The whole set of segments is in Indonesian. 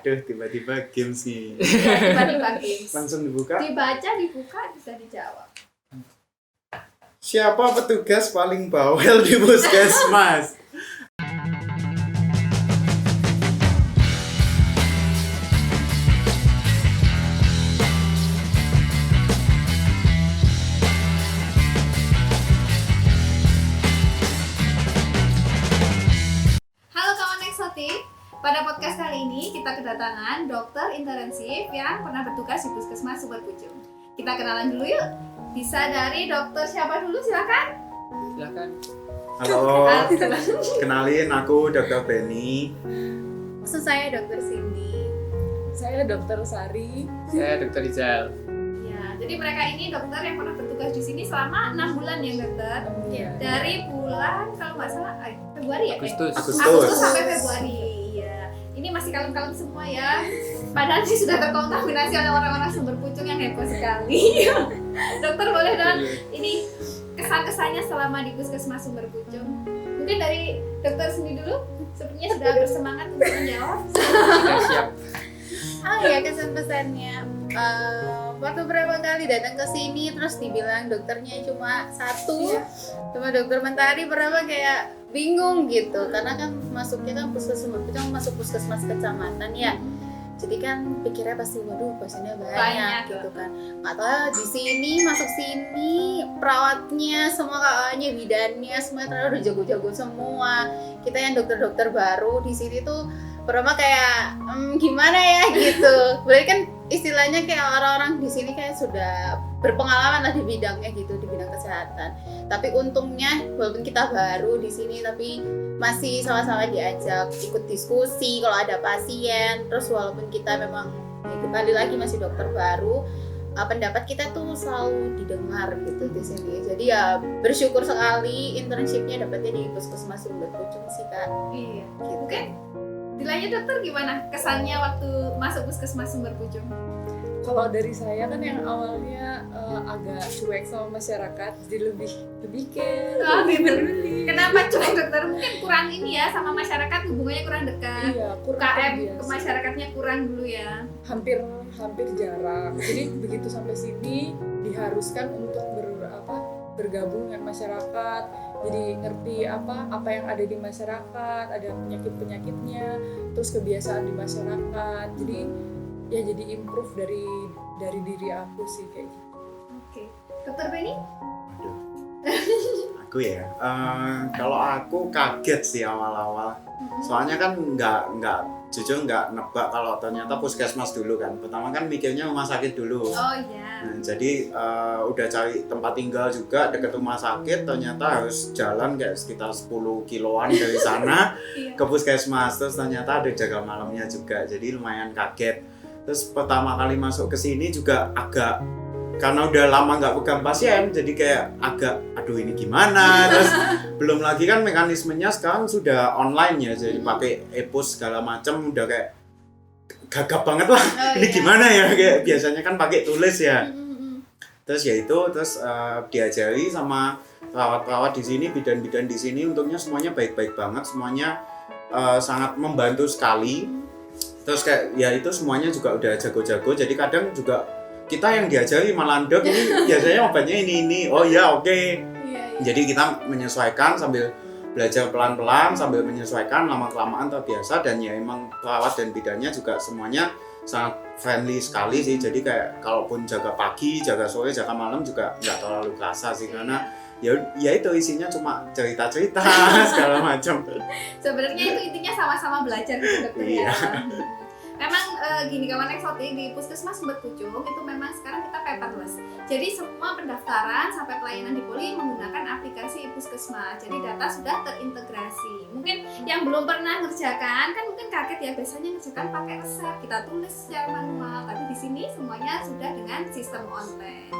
Waduh, tiba-tiba games nih. Tiba-tiba games. Langsung dibuka. Dibaca, bisa dijawab. Siapa petugas paling bawel di puskesmas? Halo kawan eksotik. Pada podcast kali ini kita kedatangan dokter intensif yang pernah bertugas di Puskesmas Sumberpucung. Kita kenalan dulu yuk. Bisa dari dokter siapa dulu, silakan. Silakan. Halo, kenalin aku Dr. Benny. Maksud saya dokter Cindy. Saya Dokter Sari. Saya Dr. Rizal. Ya, jadi mereka ini dokter yang pernah bertugas di sini selama 6 bulan ya dokter. Iya. Dari bulan kalau nggak salah Februari ya? Agustus. Sampai Februari. Iya. Ini masih kalem-kalem semua ya. Padahal sih sudah terkontaminasi oleh orang-orang Sumberpucung yang heboh sekali. Dokter boleh dong ini kesan-kesannya selama di Puskesmas Sumberpucung. Mungkin dari dokter sendiri dulu. Sepertinya sudah bersemangat untuk menjawab. Sudah siap. Ya kesan-pesannya waktu berapa kali datang ke sini terus dibilang dokternya cuma satu, cuma dokter Mentari berapa kayak bingung gitu karena kan masuknya kan puskesmas, masuk puskesmas kecamatan ya. Jadi kan pikirnya pasti waduh pasiennya banyak gitu kan. Nggak tahu di sini masuk sini perawatnya semua kakaknya bidannya semuanya ternyata udah jago-jago semua. Kita yang dokter-dokter baru di sini tuh pertama kayak gimana ya gitu. Berarti kan istilahnya kayak orang-orang di sini kayak sudah berpengalaman lah di bidangnya gitu, di bidang kesehatan. Tapi untungnya walaupun kita baru di sini tapi masih sama-sama diajak ikut diskusi kalau ada pasien. Terus walaupun kita memang kembali lagi masih dokter baru, pendapat kita tuh selalu didengar gitu di sini. Jadi ya bersyukur sekali internshipnya dapatnya di Puskesmas Sumberpucung sih Kak. Iya. Gitu. Oke. Dilanjut dokter gimana kesannya waktu masuk Puskesmas Sumberpucung? Kalau dari saya kan yang awalnya agak cuek sama masyarakat, jadi lebih kayak peduli. Kenapa cuek dokter? Mungkin kurang ini ya sama masyarakat, hubungannya kurang dekat. Iya, kurang KM biasa. ke masyarakatnya kurang dulu ya. Hampir jarang. Jadi begitu sampai sini diharuskan untuk bergabung dengan masyarakat. Jadi ngerti apa yang ada di masyarakat, ada penyakit-penyakitnya, terus kebiasaan di masyarakat. Jadi ya jadi improve dari diri aku sih kayak gitu. Oke. Dokter Benny? Aduh. Aku ya, kalau aku kaget sih awal-awal. Soalnya kan jujur nggak nebak kalau ternyata puskesmas dulu kan. Pertama kan mikirnya rumah sakit dulu. Oh iya. Nah, jadi udah cari tempat tinggal juga dekat rumah sakit, ternyata harus jalan kayak sekitar 10 kiloan dari sana ke puskesmas. Terus ternyata ada jaga malamnya juga, jadi lumayan kaget. Terus pertama kali masuk ke sini juga agak, karena udah lama nggak pegang pasien, jadi kayak agak aduh ini gimana. Terus belum lagi kan mekanismenya sekarang sudah online ya, jadi pakai e-pos segala macam, udah kayak gagap banget lah. Ini gimana ya, kayak biasanya kan pakai tulis ya. Terus ya itu, terus diajari sama perawat-perawat di sini, bidan-bidan di sini, untungnya semuanya baik-baik banget, semuanya sangat membantu sekali. Terus kayak ya itu semuanya juga udah jago-jago, jadi kadang juga kita yang diajari malah dok ini biasanya obatnya ini. Oh ya oke. Jadi kita menyesuaikan sambil belajar pelan-pelan, sambil menyesuaikan, lama-kelamaan terbiasa. Dan ya emang perawat dan bidannya juga semuanya sangat friendly sekali sih. Jadi kayak kalaupun jaga pagi, jaga sore, jaga malam juga nggak terlalu kerasa sih, karena ya itu isinya cuma cerita-cerita segala macam. Sebenarnya itu intinya sama-sama belajar gitu dokter ya. Memang gini kawan eksotik, di Puskesmas Sumberpucung itu memang sekarang kita paperless. Jadi semua pendaftaran sampai pelayanan di poli menggunakan aplikasi Puskesmas. Jadi data sudah terintegrasi. Mungkin yang belum pernah ngerjakan kan mungkin kaget ya, biasanya ngerjakan pakai resep, kita tulis secara manual. Tapi di sini semuanya sudah dengan sistem online.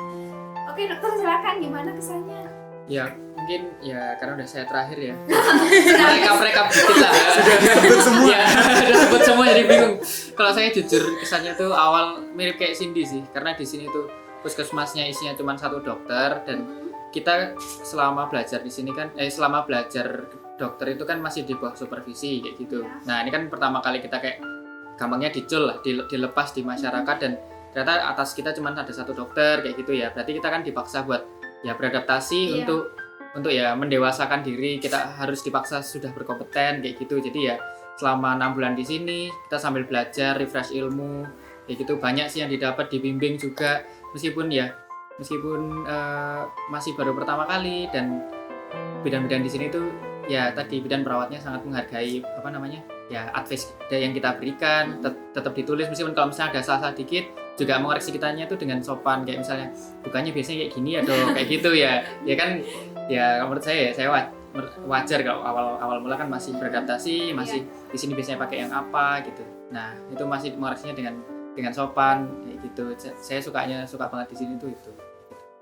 Oke dokter, silakan gimana kesannya? Ya mungkin ya karena udah saya terakhir ya. Rekap dikit lah. Sudah disebut semua. Ya, udah sebut semua jadi bingung. Kalau saya jujur kesannya tuh awal mirip kayak Cindy sih, karena di sini tuh puskesmasnya isinya cuma satu dokter dan kita selama belajar di sini kan selama belajar dokter itu kan masih di bawah supervisi kayak gitu. Nah, ini kan pertama kali kita kayak gampangnya dicul lah, dilepas di masyarakat, dan ternyata atas kita cuma ada satu dokter kayak gitu ya. Berarti kita kan dipaksa buat ya beradaptasi untuk ya mendewasakan diri. Kita harus dipaksa sudah berkompeten kayak gitu. Jadi ya selama 6 bulan di sini kita sambil belajar, refresh ilmu kayak gitu. Banyak sih yang didapat, dibimbing juga, meskipun masih baru pertama kali, dan bidan-bidan di sini tuh ya tadi bidan perawatnya sangat menghargai ya advice yang kita berikan, tetap ditulis, meskipun kalau misalnya ada salah dikit juga mengoreksi kitanya itu dengan sopan, kayak misalnya bukannya biasanya kayak gini ya dok, kayak gitu ya kan ya. Menurut saya wajar kalau awal mula kan masih beradaptasi, masih di sini biasanya pakai yang apa gitu. Nah itu masih mengoreksinya dengan sopan kayak gitu. Saya suka banget di sini tuh itu.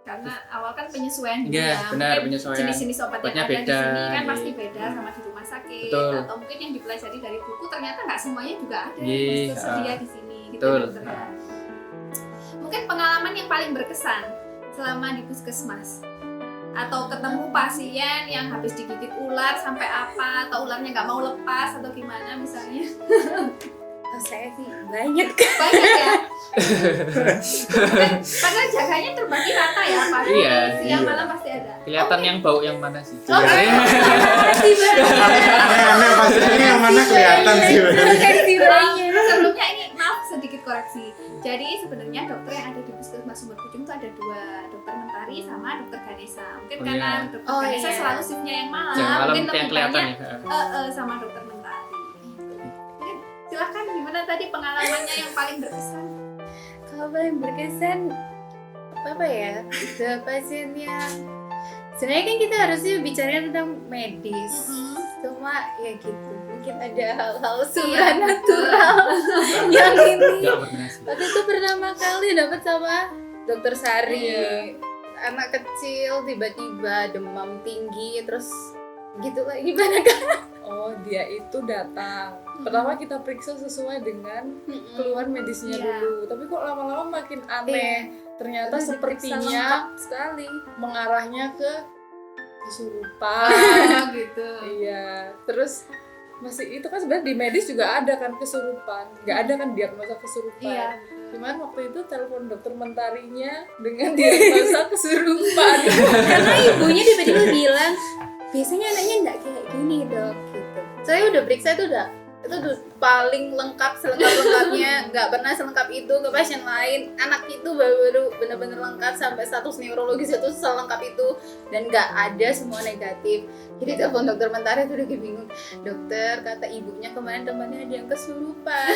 Karena awal kan penyesuaian dulu Iya, ya. benar, Mungkin penyesuaian. jenis-jenis obat yang Obatnya ada beda, di sini kan iya. pasti beda sama di rumah sakit. Betul. Atau mungkin yang dipelajari dari buku ternyata nggak semuanya juga ada Iya, yang tersedia di sini gitu betul. ya, dokter ya. Mungkin pengalaman yang paling berkesan selama di puskesmas, atau ketemu pasien yang habis digigit ular sampai apa, atau ularnya nggak mau lepas atau gimana misalnya. Saya sih banyak. Banyak ya. Padahal jaganya terbagi rata ya, Pak. Iya, Siang iya. malam pasti ada. Kelihatan Oke. yang bau yang mana sih? Oh, Makasih banyak. Aneh-aneh pasiennya yang mana kelihatan sih. Makasih banyak. Sebelumnya ini maaf sedikit koreksi. Jadi sebenarnya dokter yang ada di Puskesmas Sumber Pucung itu ada 2, dokter Mentari sama dokter Ganesha. Mungkin Oh, karena iya. dokter Oh, Ganesha iya. selalu shiftnya yang malam, Yang malam mungkin yang kelihatan lebih ya. banyak sama dokter Mentari. Mungkin silahkan gimana tadi pengalamannya yang paling berkesan? Kalau paling berkesan apa ya? Ada pasien yang sebenarnya kan kita harusnya bicara tentang medis. Cuma ya gitu. Mungkin ada hal-hal supranatural yang ini. Enggak pernah sih. Waktu itu pertama kali dapat sama Dokter Sari. Iya. Anak kecil tiba-tiba demam tinggi terus gitu lah, gimana kan? Oh, dia itu datang. Pertama kita periksa sesuai dengan keluhan medisnya Iya. dulu. Tapi kok lama-lama makin aneh. Ternyata Terus diperiksa sepertinya lengkap sekali. mengarahnya ke kesurupan. Oh, gitu. Iya. Terus masih itu kan sebenarnya di medis juga ada kan kesurupan. Nggak ada kan diagnosa kesurupan. Iya. Cuman waktu itu telepon dokter Mentarinya dengan diagnosa kesurupan. Karena ibunya tiba-tiba bilang, biasanya anaknya enggak kayak gini dok gitu. Saya udah periksa itu udah paling lengkap, selengkap-lengkapnya, nggak pernah selengkap itu ke pasien lain. Anak itu baru benar-benar lengkap sampai status neurologis itu selengkap itu, dan nggak ada semua negatif. Jadi telepon dokter Mentari itu udah kayak bingung. Dokter, kata ibunya kemarin temannya ada yang kesurupan.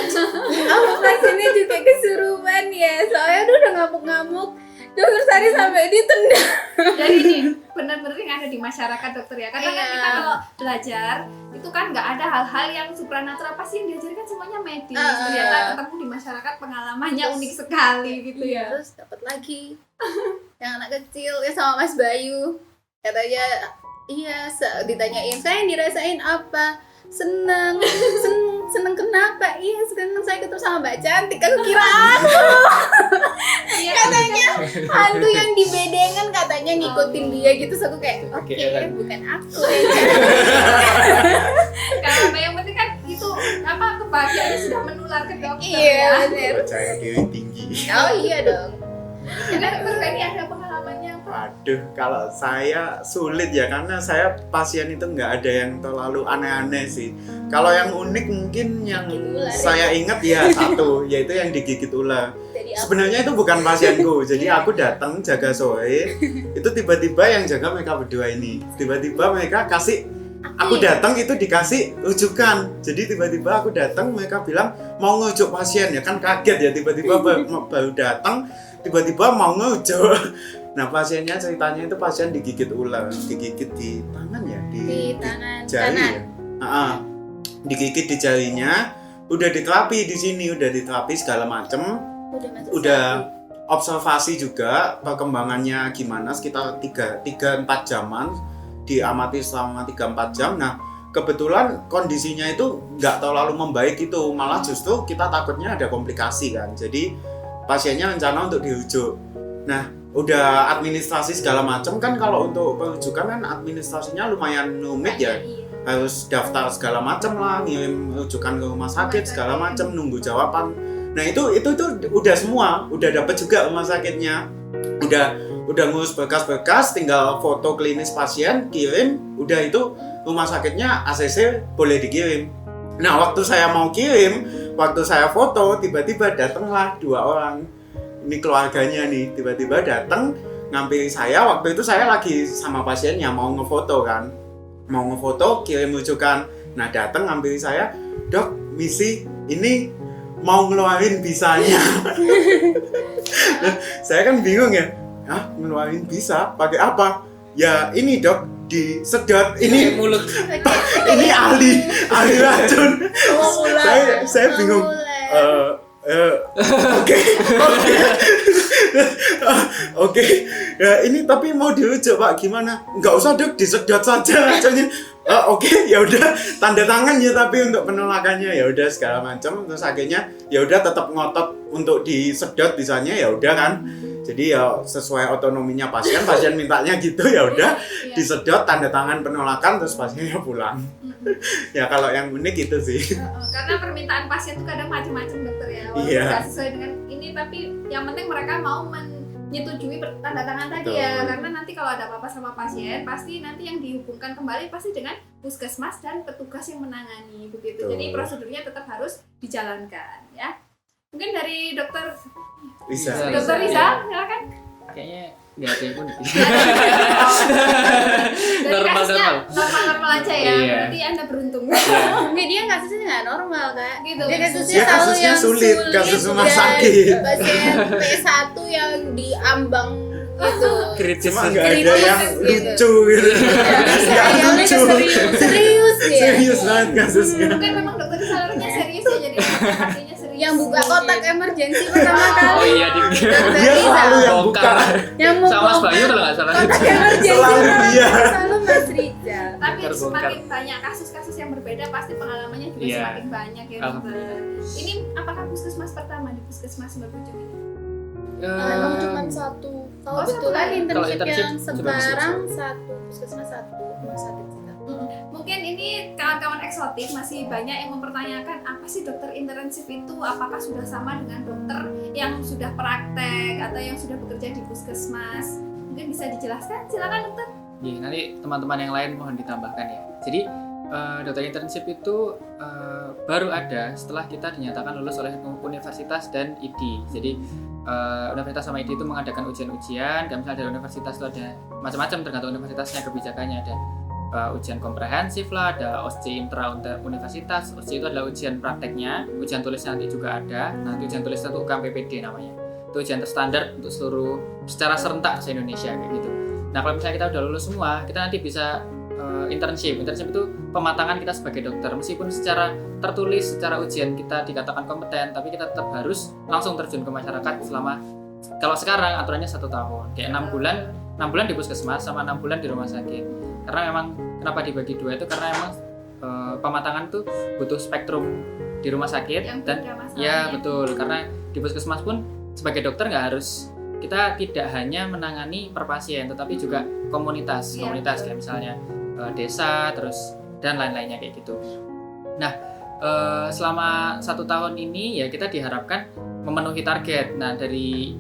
Apa pasiennya juga kesurupan ya? Soalnya dia udah ngamuk-ngamuk. Dokter Sari sampai ditendang. Jadi ini benar-benar yang ada di masyarakat dokter ya. Karena kan Iya. kita kalau belajar itu kan nggak ada hal-hal yang supranatural, pasti yang diajarkan semuanya medis. Ternyata ketemu di masyarakat pengalamannya unik sekali gitu ya. Terus dapat lagi yang anak kecil ya sama Mas Bayu, katanya iya ditanyain saya dirasain apa, seneng kenapa, iya seneng saya ketemu sama Mbak Cantik, aku kira aku Iya, katanya hantu yang di bedengan katanya ngikutin dia gitu. Terus aku kayak oke, Kegeeran. bukan aku ya. karena yang penting kan itu kebahagiaannya sudah menular ke dokter Iya ya. bener. Percaya diri tinggi. Oh iya dong. Karena dokter ini ada pengalamannya apa? Waduh, kalau saya sulit ya, karena saya pasien itu nggak ada yang terlalu aneh-aneh sih. Kalau yang unik mungkin yang Digigit ular, saya ingat ya satu, yaitu yang digigit ular. Jadi apa? Sebenarnya itu bukan pasienku, jadi aku datang jaga soe, itu tiba-tiba yang jaga mereka berdua ini. Tiba-tiba mereka kasih, aku datang itu dikasih rujukan. Jadi tiba-tiba aku datang, mereka bilang mau ngerujuk pasien, ya kan kaget ya, tiba-tiba baru datang, tiba-tiba mau ngerujuk. Nah pasiennya ceritanya itu pasien digigit ular, digigit di tangan ya, Di tangan jari kanan. ya. Digigit di jarinya, udah diterapi di sini, udah diterapi segala macem, Udah masuk udah observasi juga perkembangannya gimana sekitar 3-4 jaman, diamati selama 3-4 jam. Nah kebetulan kondisinya itu nggak terlalu membaik itu, malah justru kita takutnya ada komplikasi kan, jadi pasiennya rencana untuk dirujuk. Nah udah administrasi segala macam kan, kalau untuk perujukan kan administrasinya lumayan rumit ya. harus daftar segala macam lah, ngirim rujukan ke rumah sakit segala macam, nunggu jawaban. Nah itu udah semua, udah dapat juga rumah sakitnya, udah ngurus berkas-berkas, tinggal foto klinis pasien kirim, udah itu rumah sakitnya ACC boleh dikirim. Nah waktu saya mau kirim, waktu saya foto, tiba-tiba datanglah 2 orang, ini keluarganya nih, tiba-tiba datang ngampiri saya. Waktu itu saya lagi sama pasiennya mau ngefoto kan, mau ngefoto kirim rujukan. Nah datang ngampiri saya, dok misi ini mau ngeluarin visanya. Saya kan bingung ya, ngeluarin visa pakai apa? Ya ini dok, disedot ini mulut. ini ahli racun. Saya bingung. Oke. Ya ini tapi mau dirujuk Pak, gimana? Nggak usah dok, disedot saja racunnya. Oke, ya udah tanda tangan ya, tapi untuk penolakannya ya udah segala macam. Terus akhirnya ya udah tetap ngotot untuk disedot visanya, ya udah kan. Jadi ya sesuai otonominya pasien mintanya gitu, ya udah disedot tanda tangan penolakan terus pasiennya pulang. Ya kalau yang unik itu sih. Karena permintaan pasien itu kadang macam-macam dokter ya. Walaupun Iya. nggak sesuai dengan ini, tapi yang penting mereka mau menyetujui tanda tangan tadi ya. Karena nanti kalau ada apa-apa sama pasien, pasti nanti yang dihubungkan kembali pasti dengan puskesmas dan petugas yang menangani begitu. Betul. Jadi prosedurnya tetap harus dijalankan ya. Mungkin dari dokter Bisa. Dokter Rizal, silakan. Kayaknya nggak ada yang unik. Dari Normal. kasusnya normal aja ya. Iya. Berarti Anda beruntung. Enggak, dia kasusnya nggak normal kak. Gitu. Dia kasusnya Dia selalu kasusnya yang sulit, kasus rumah dan sakit. pasien P1 yang diambang gitu. Kritis. Cuma nggak ada Kritis yang gitu. lucu gitu. Nggak Yang lucu. serius ya. Serius banget kasusnya. Mungkin memang dokter Rizal orangnya serius ya, jadi artinya serius. Yang buka kotak emergency pertama kali. Oh iya, Dokter Dia Rizal. selalu yang buka. Bongkar. Yang mau Sama Mas Bayu kalau nggak salah. kotak emergency Selalu pertama dia. selalu Mas Rizal. Tapi Bongkar. semakin banyak kasus-kasus yang berbeda, pasti pengalamannya juga Iya. semakin banyak ya dokter. Ini apakah puskesmas pertama di puskesmas Serbujung ini? Memang cuma 1. Kalau Oh, betulan satu. internship Kalau internship yang cuma sekarang 1, puskesmas 1, rumah sakit kita. Mungkin ini kawan-kawan eksotik masih banyak yang mempertanyakan apa sih dokter internship itu, apakah sudah sama dengan dokter yang sudah praktek atau yang sudah bekerja di puskesmas. Mungkin bisa dijelaskan, silakan dokter. Iya, nanti teman-teman yang lain mohon ditambahkan ya. Jadi dokter internship itu baru ada setelah kita dinyatakan lulus oleh universitas dan ID. Jadi universitas sama ID itu mengadakan ujian-ujian. Dan misalnya dari universitas itu ada macam-macam tergantung universitasnya, kebijakannya ada ujian komprehensif lah, ada OSCE intra universitas. OSCE itu adalah ujian prakteknya, ujian tulisnya nanti juga ada. Nanti ujian tulisnya itu UKM PPD namanya. Itu ujian terstandar untuk seluruh secara serentak se Indonesia kayak gitu. Nah kalau misalnya kita udah lulus semua, kita nanti bisa internship. Internship itu pematangan kita sebagai dokter. Meskipun secara tertulis, secara ujian kita dikatakan kompeten, tapi kita tetap harus langsung terjun ke masyarakat selama, kalau sekarang aturannya 1 tahun, kayak 6 bulan di puskesmas sama 6 bulan di rumah sakit. Karena memang kenapa dibagi 2 itu karena memang pematangan tuh butuh spektrum di rumah sakit Yang dan beda masalahnya. ya betul, karena di puskesmas pun sebagai dokter nggak harus, kita tidak hanya menangani per pasien tetapi juga komunitas Iya, kayak misalnya desa terus dan lain-lainnya kayak gitu. Nah selama 1 tahun ini ya kita diharapkan memenuhi target. Nah dari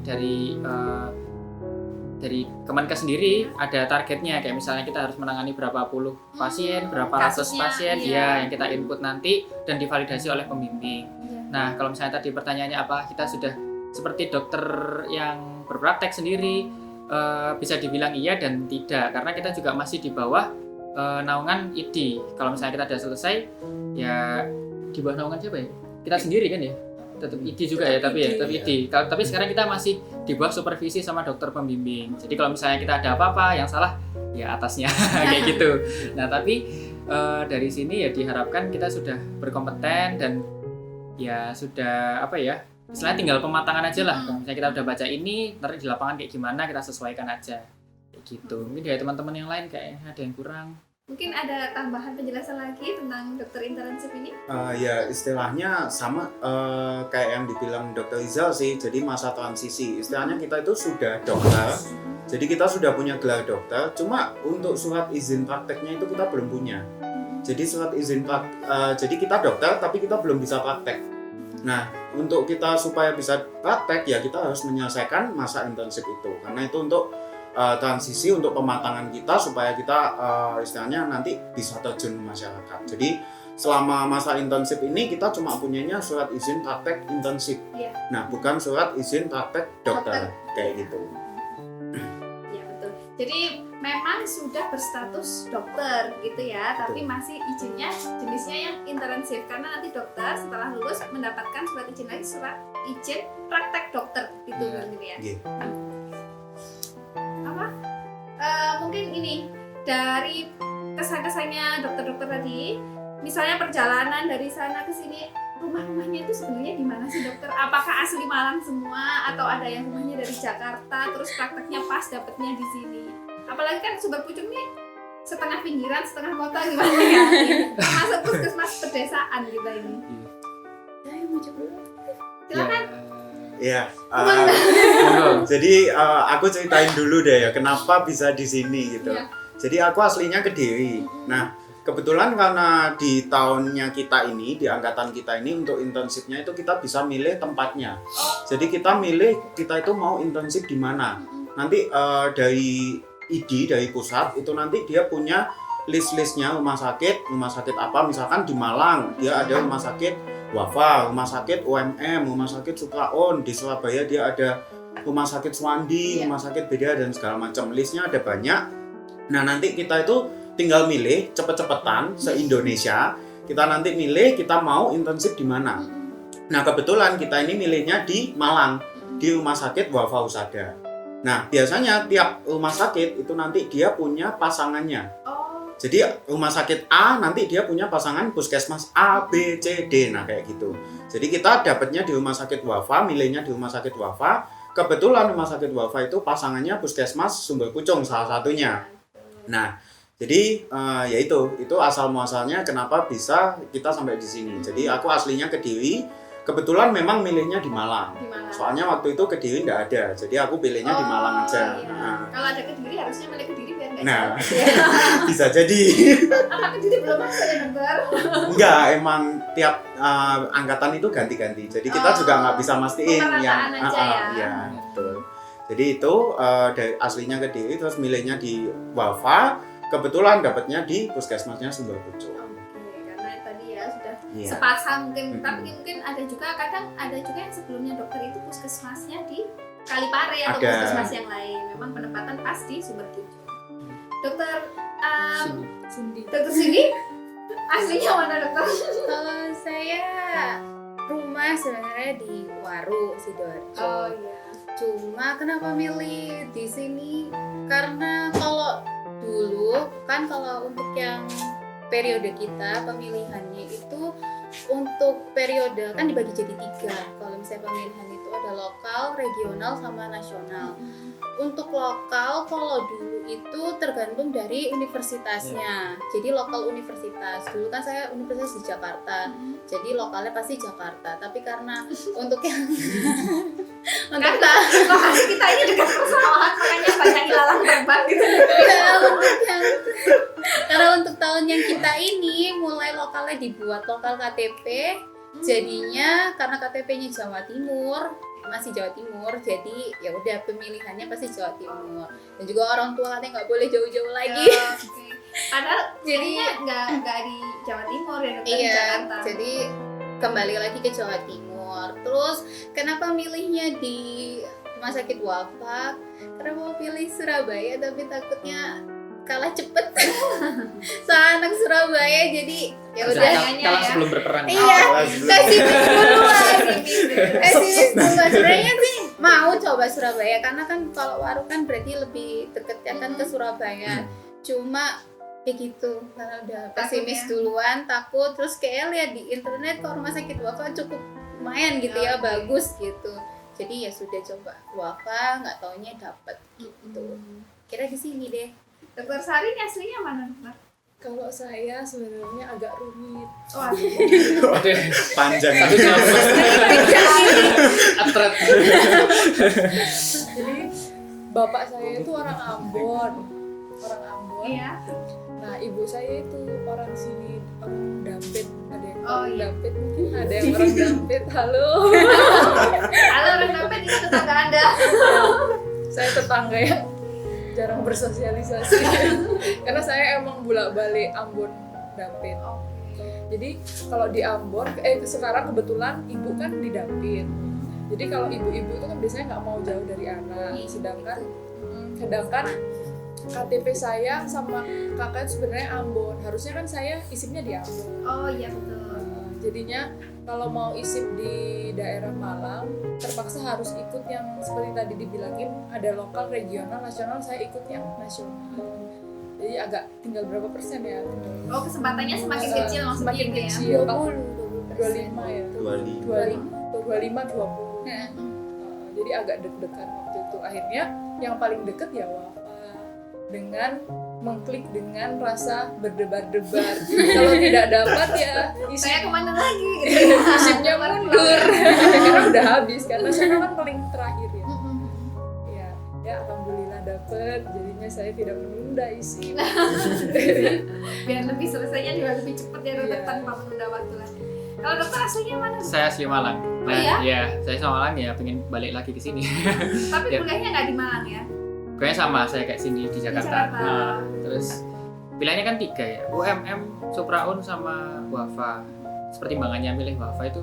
Kemenkes sendiri ada targetnya, kayak misalnya kita harus menangani berapa puluh pasien, berapa ratus kasusnya, pasien iya. ya yang kita input nanti dan divalidasi oleh pembimbing. Iya. Nah kalau misalnya tadi pertanyaannya apa, kita sudah seperti dokter yang berpraktek sendiri, bisa dibilang iya dan tidak, karena kita juga masih di bawah naungan ID. Kalau misalnya kita sudah selesai ya di bawah naungan siapa ya? Kita sendiri kan ya? Tetap ID juga ya, tapi ID. Tapi sekarang kita masih di bawah supervisi sama dokter pembimbing. Jadi kalau misalnya kita ada apa-apa yang salah, ya atasnya kayak gitu. Nah tapi dari sini ya diharapkan kita sudah berkompeten dan ya sudah istilahnya tinggal pematangan aja lah. Kalau misalnya kita udah baca ini, nanti di lapangan kayak gimana kita sesuaikan aja kayak gitu. Mungkin dari teman-teman yang lain kayaknya ada yang kurang. Mungkin ada tambahan penjelasan lagi tentang dokter internship ini? Ya istilahnya sama kayak yang dibilang Dr. Rizal sih, jadi masa transisi. Istilahnya kita itu sudah dokter, jadi kita sudah punya gelar dokter, cuma untuk surat izin prakteknya itu kita belum punya. Jadi surat izin jadi kita dokter tapi kita belum bisa praktek. Nah, untuk kita supaya bisa praktek ya kita harus menyelesaikan masa intensif itu. Karena itu untuk transisi, untuk pematangan kita supaya kita istilahnya nanti bisa terjun ke masyarakat. Jadi selama masa intensif ini kita cuma punyanya surat izin praktek intensif. Iya. Nah, bukan surat izin praktek dokter kayak gitu. Ya betul. Jadi memang sudah berstatus dokter gitu ya, tapi masih izinnya jenisnya yang intensif karena nanti dokter setelah lulus mendapatkan surat izin lagi, surat izin praktek dokter gitu gitu ya. Gitu. Apa? Mungkin ini dari kesan-kesannya dokter-dokter tadi, misalnya perjalanan dari sana ke sini, rumah-rumahnya itu sebenarnya di mana sih dokter? Apakah asli Malang semua atau ada yang rumahnya dari Jakarta terus prakteknya pas dapetnya di sini? Apalagi kan Sumber Pucung nih setengah pinggiran, setengah kota gimana ya? Masuk puskesmas pedesaan kita ini. Saya mau coba dulu. Silakan. Ya, jadi aku ceritain dulu deh ya kenapa bisa di sini gitu. Iya. Jadi aku aslinya Kediri. Nah, kebetulan karena di tahunnya kita ini, di angkatan kita ini untuk intensifnya itu kita bisa milih tempatnya. Jadi kita milih kita itu mau intensif di mana. Nanti dari ID, dari pusat itu nanti dia punya list-listnya rumah sakit apa, misalkan di Malang dia ada rumah sakit Wafa, rumah sakit UMM, rumah sakit Sukraon, di Surabaya dia ada rumah sakit Swandi, rumah sakit beda dan segala macam, listnya ada banyak. Nah nanti kita itu tinggal milih cepet-cepetan se-Indonesia, kita nanti milih kita mau intensif di mana. Nah kebetulan kita ini milihnya di Malang, di rumah sakit Wafa Husada. Nah biasanya tiap rumah sakit itu nanti dia punya pasangannya. Jadi rumah sakit A nanti dia punya pasangan puskesmas A, B, C, D, nah kayak gitu. Jadi kita dapatnya di rumah sakit Wafa, milihnya di rumah sakit Wafa. Kebetulan rumah sakit Wafa itu pasangannya puskesmas Sumber Pucung salah satunya. Nah, jadi ya itu asal muasalnya kenapa bisa kita sampai di sini. Jadi aku aslinya Kediri, kebetulan memang milihnya di Malang. Soalnya waktu itu Kediri nggak ada, jadi aku pilihnya di Malang aja. Iya. Nah. Kalau ada Kediri harusnya milih Kediri biar nggak Nah, jauh. bisa jadi. Apa Kediri belum masuk ya dokter? Enggak, emang tiap angkatan itu ganti-ganti. Jadi kita juga nggak bisa mastiin yang pemerataan aja ya. ya, betul. Jadi itu dari aslinya Kediri terus milihnya di Wafa, kebetulan dapatnya di puskesmasnya Sumber Pucung. Oke, karena tadi ya sudah Iya. sepasang mungkin, tapi mungkin ada juga kadang ada juga yang sebelumnya dokter itu puskesmasnya di Kalipare atau Ada. puskesmas yang lain. Memang penempatan pas di Sumber Pucung. Dokter Cindy. dokter Cindy aslinya mana dokter? Kalau saya rumah sebenarnya di Waru, Sidoarjo. iya. Cuma kenapa milih di sini? Karena kalau dulu kan kalau untuk yang periode kita pemilihannya itu untuk periode kan dibagi jadi 3. Kalau misalnya pemilihan itu ada lokal, regional, sama nasional. Untuk lokal kalau dulu itu tergantung dari universitasnya. Jadi lokal universitas. Dulu kan saya universitas di Jakarta. Jadi lokalnya pasti Jakarta. Tapi karena untuk yang Karena lokasi kita ini dekat persawahan, makanya banyak ilalang terbang gitu. karena untuk tahun yang kita ini mulai lokalnya dibuat lokal KTP. Jadinya karena KTP-nya Jawa Timur, masih Jawa Timur, jadi ya udah pemilihannya pasti Jawa Timur. Dan juga orang tua katanya nggak boleh jauh-jauh lagi. Oke. Padahal jadinya nggak di Jawa Timur ya dokter, di Iya, Jakarta. jadi kembali lagi ke Jawa Timur. Terus kenapa milihnya di Rumah Sakit Wafa? Karena mau pilih Surabaya tapi takutnya kalah cepet. Soalnya anak Surabaya jadi ya udah. Persaingannya Kalah ya. sebelum berperang. Iya, pesimis duluan. Pesimis duluan. Iya. Sebenarnya sih mau coba Surabaya karena kan kalau Waru kan berarti lebih deket ya kan ke Surabaya. Cuma kayak gitu karena udah pesimis Takutnya. duluan, takut terus kayak lihat di internet kok Rumah Sakit Wafa cukup lumayan gitu ya, Oke. bagus gitu. Jadi ya sudah coba Wafa, nggak taunya dapet gitu. Kira di sini deh. Dokter Sari ini aslinya mana dokter? Kalau saya sebenarnya agak rumit. Oh, Waduh, Panjang. satu jam. Atret. Jadi bapak saya itu orang Ambon. iya. Nah, ibu saya itu orang sini, orang Dampit. Ada yang Oh, orang iya. Dampit mungkin, ada yang orang Dampit. Halo. Halo orang Dampit, ini tetangga Anda. Saya tetangga yang jarang bersosialisasi. Karena saya emang bolak-balik Ambon Dampit. Jadi kalau di Ambon, sekarang kebetulan ibu kan di Dampit. Jadi kalau ibu-ibu itu kan biasanya nggak mau jauh dari anak. Sedangkan KTP saya sama kakak itu sebenarnya Ambon. Harusnya kan saya isipnya di Ambon. Oh iya betul. Jadinya kalau mau isip di daerah Malang, terpaksa harus ikut yang seperti tadi dibilangin, ada lokal, regional, nasional. Saya ikut yang nasional. Jadi agak tinggal berapa persen ya? Oh kesempatannya semakin kecil maksudnya semakin gitu ya. kecil. 20% 25 ya. 20 Nah, jadi agak deg-degan waktu itu. Akhirnya yang paling deket ya Wafa, dengan mengklik dengan rasa berdebar-debar. Kalau tidak dapat ya Saya kemana lagi gitu. isipnya mundur karena udah habis kan. Nasional kan paling terakhir ya. Ya alhamdulillah dapet. Jadinya saya tidak menunda isi. Biar lebih selesainya juga lebih cepat ya dokter, Iya. tanpa menunda waktu lagi. Kalau dokter aslinya mana? Saya asli Malang. Nah, iya? ya, saya sama Malang ya pengen balik lagi ke sini. Tapi Ya. kuliahnya nggak di Malang ya? Kayaknya sama saya kayak sini di Jakarta. Jakarta. Nah, terus pilihannya kan 3 ya, UMM, Supraun sama Wafa. Pertimbangannya milih Wafa itu